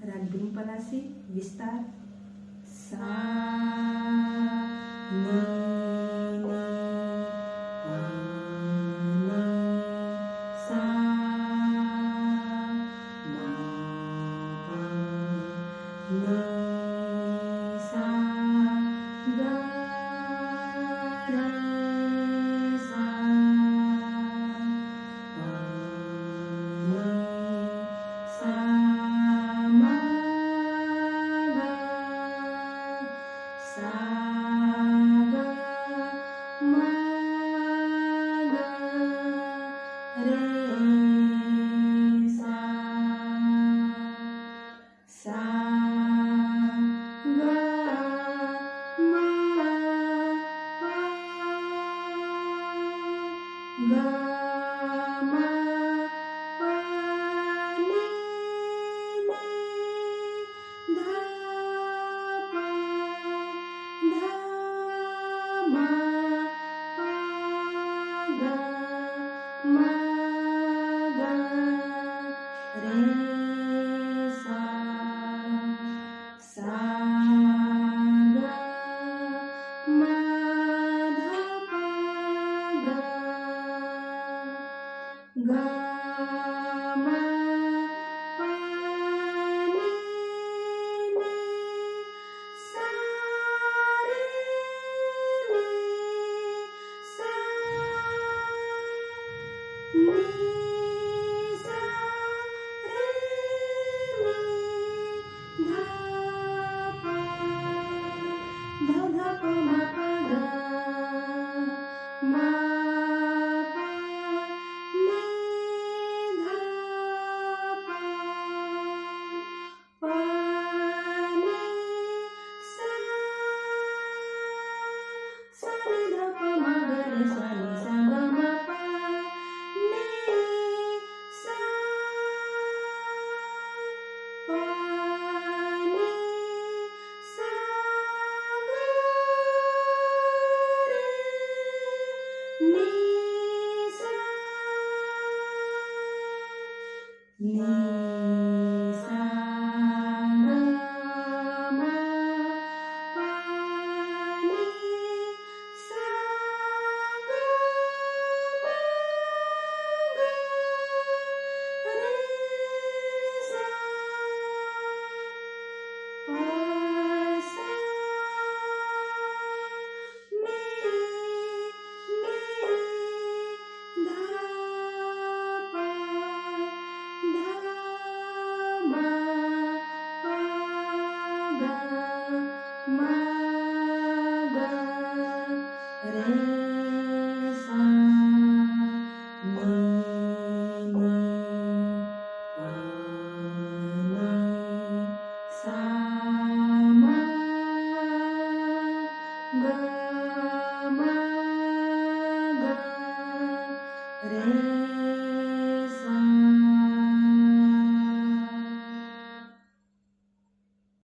राग धूमपनासी विस्तार सा नी नी पा नी सा मा पा नी सा गा रे सा पा नी सा मा गा सा गा मा गा रे सा सा गा मा पा गा मा पा नी नी धा पा धा मा पा गा मा गा रे सा सा गा मा धा पा गा गा मा पा नी नी सा रे नी सा नी सा रे नी धा पा धा धा पा मा पा गा मा पा नी धा पा पा नी सा सा रे धा पा मा गा रे सा नी सा गा मा पा नी सा पा नी सा गा रे नी सा नी